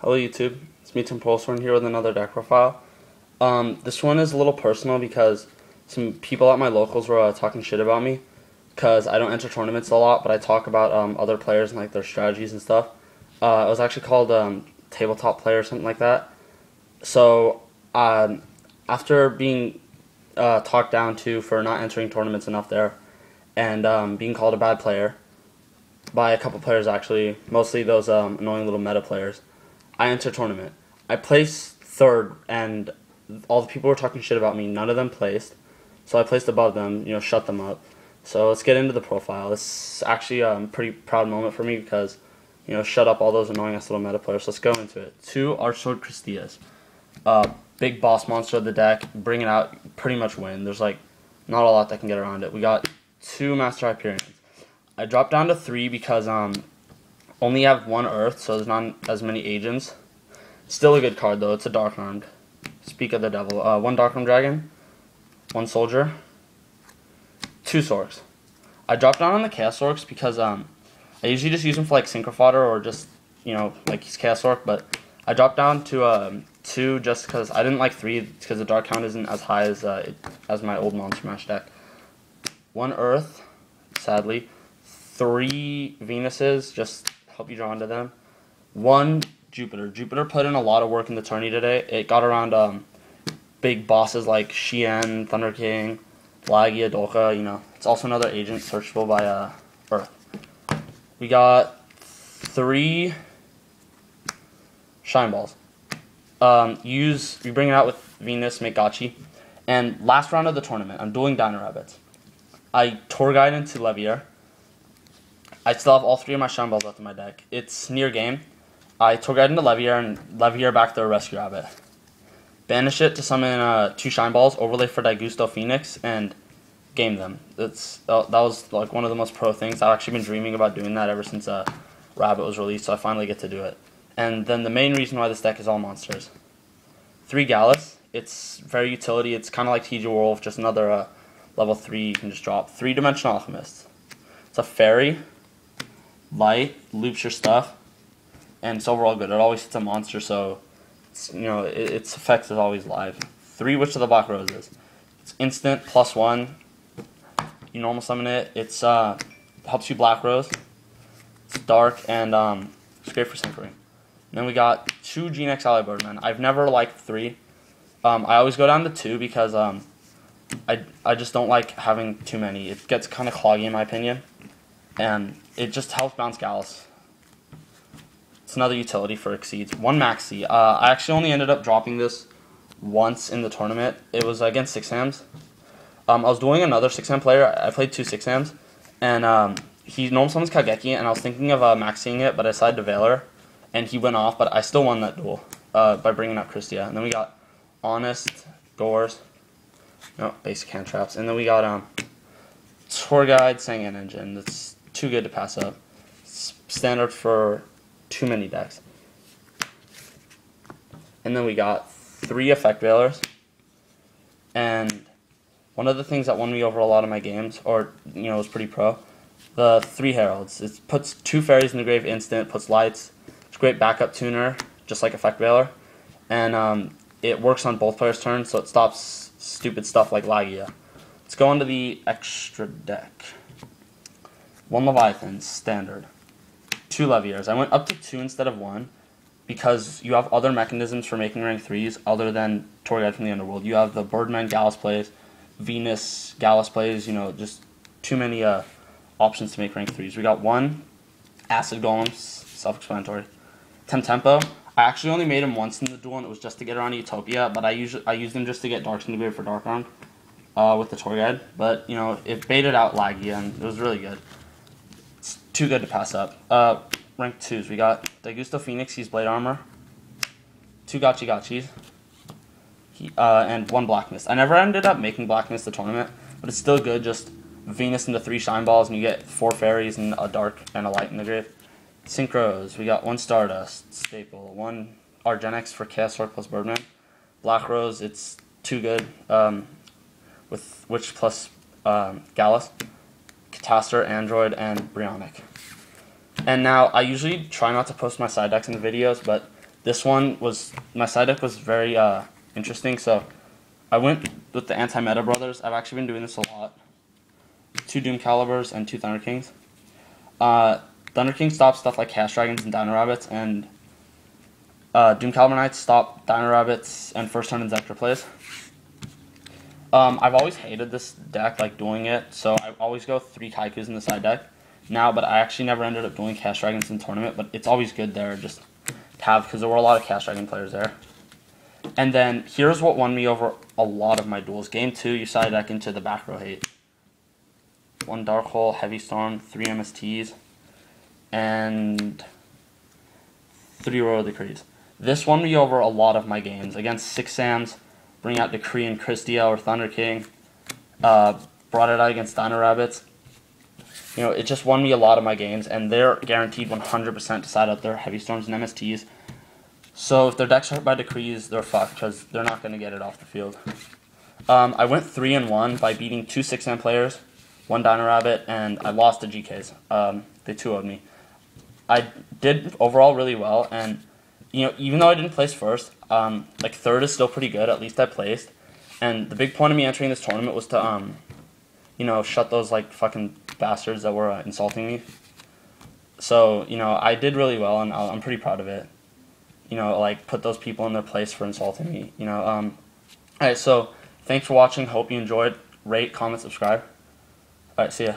Hello YouTube, it's me Tim Polstorn here with another deck profile. This one is a little personal because some people at my locals were talking shit about me because I don't enter tournaments a lot, but I talk about other players and like their strategies and stuff. It was actually called tabletop player or something like that. So after being talked down to for not entering tournaments enough there and being called a bad player by a couple players actually, mostly those annoying little meta players, I enter tournament. I placed third, and all the people were talking shit about me. None of them placed, so I placed above them. Shut them up. So let's get into the profile. This is actually a pretty proud moment for me because, shut up all those annoying ass little meta players. Let's go into it. 2 Archsword Christias, big boss monster of the deck. Bring it out, pretty much win. There's like not a lot that can get around it. We got 2 Master Hyperions. I dropped down to 3 because only have 1 Earth, so there's not as many agents. Still a good card though. It's a Dark Armed. Speak of the devil. 1 Dark Armed Dragon, 1 Soldier, 2 Sorks. I dropped down on the Chaos Sorks because I usually just use him for like Synchro Fodder or just like he's Chaos Sork, but I dropped down to 2 just because I didn't like 3 because the Dark Count isn't as high as my old Monster Mash deck. 1 Earth, sadly. 3 Venuses, just help you draw into them. 1 Jupiter. Jupiter put in a lot of work in the tourney today. It got around big bosses like Shien, Thunder King, Lagia, Dolka. It's also another agent searchable by Earth. We got 3 Shine Balls. You bring it out with Venus, make Gachi. And last round of the tournament, I'm dueling Dino Rabbits. I Tour Guide into Levier. I still have all 3 of my Shine Balls left in my deck. It's near game. I Tour Guide into Levier and Levier back to Rescue Rabbit. Banish it to summon 2 Shine Balls, overlay for Yugioh Phoenix, and game them. That was like one of the most pro things. I've actually been dreaming about doing that ever since Rabbit was released, so I finally get to do it. And then the main reason why this deck is all monsters. 3 Gallus. It's very utility. It's kind of like TG Wolf, just another level 3 you can just drop. 3-dimensional Alchemist. It's a fairy. Light, loops your stuff, and it's overall good. It always hits a monster, so its effect is always live. 3 Witch of the Black Roses. It's instant, +1. You normal summon it. It's helps you Black Rose. It's dark, and it's great for synchroing. And then we got 2 GeneX Ally Birdman. I've never liked 3. I always go down to 2 because I just don't like having too many. It gets kind of cloggy in my opinion. And it just helps bounce Gallus. It's another utility for Exceeds. 1 Maxi. I actually only ended up dropping this once in the tournament. It was against 6-Hams. I was doing another 6-Ham player. I played 2 6-Hams. And he normal summons Kageki, and I was thinking of Maxiing it, but I decided to Valor. And he went off, but I still won that duel by bringing out Christia. And then we got Honest, Gores. No, basic hand traps. And then we got Tour Guide, Sangan Engine. That's too good to pass up. It's standard for too many decks. And then we got 3 Effect Veilers. And one of the things that won me over a lot of my games, or was pretty pro, the 3 Heralds. It puts 2 fairies in the grave instant, puts lights. It's a great backup tuner, just like Effect Veiler. And it works on both players' turns, so it stops stupid stuff like Lagia. Let's go into the extra deck. 1 Leviathan, standard. 2 Leviers. I went up to 2 instead of 1 because you have other mechanisms for making rank 3s other than Tour Guide from the Underworld. You have the Birdman Gallus plays, Venus Gallus plays, just too many options to make rank 3s. We got 1 Acid Golem, self-explanatory. Tempo. I actually only made him once in the duel, and it was just to get around Utopia, but I used him just to get Darks in the grave for Dark Armed with the Tour Guide. But, it baited out Lagia, and it was really good. It's too good to pass up. Rank 2s. We got Yugioh Phoenix, he's Blade Armor. 2 Gachis. And 1 Black Mist. I never ended up making Black Mist the tournament, but it's still good. Just Venus into 3 Shine Balls, and you get 4 fairies and a dark and a light in the grave. Synchros. We got 1 Stardust, Staple. 1 Argenix for Chaos Sword plus Birdman. Black Rose, it's too good. With Witch plus Gallus. Catastor, Android, and Brionic. And now, I usually try not to post my side decks in the videos, but This one was, my side deck was very interesting, so I went with the Anti-Meta Brothers. I've actually been doing this a lot. 2 Doom Calibers and 2 Thunder Kings. Thunder King stops stuff like Cash Dragons and Dino Rabbits, and Doom Caliber Knights stop Dino Rabbits and first turn Inzektor plays. I've always hated this deck, like doing it, so I always go 3 Kaikus in the side deck now, but I actually never ended up doing Cash Dragons in tournament, but it's always good there just to have, because there were a lot of Cash Dragon players there. And then here's what won me over a lot of my duels. Game 2, you side deck into the back row hate. 1 Dark Hole, Heavy Storm, 3 MSTs, and 3 Royal Decrees. This won me over a lot of my games. Against 6 Sams, bring out Decree and Christia or Thunder King. Brought it out against Dino Rabbits. You know, it just won me a lot of my games, and they're guaranteed 100% to side out their Heavy Storms and MSTs. So if their decks are hurt by Decrees, they're fucked, because they're not going to get it off the field. I went 3-1 by beating 2 6-man players, 1 Dino Rabbit, and I lost to GKs. They 2-0'd me. I did overall really well, and you know, even though I didn't place first, like 3rd is still pretty good. At least I placed. And the big point of me entering this tournament was to, you know, shut those like fucking bastards that were insulting me. So you know, I did really well, and I'm pretty proud of it. You know, like put those people in their place for insulting me. You know, alright. So thanks for watching. Hope you enjoyed. Rate, comment, subscribe. Alright, see ya.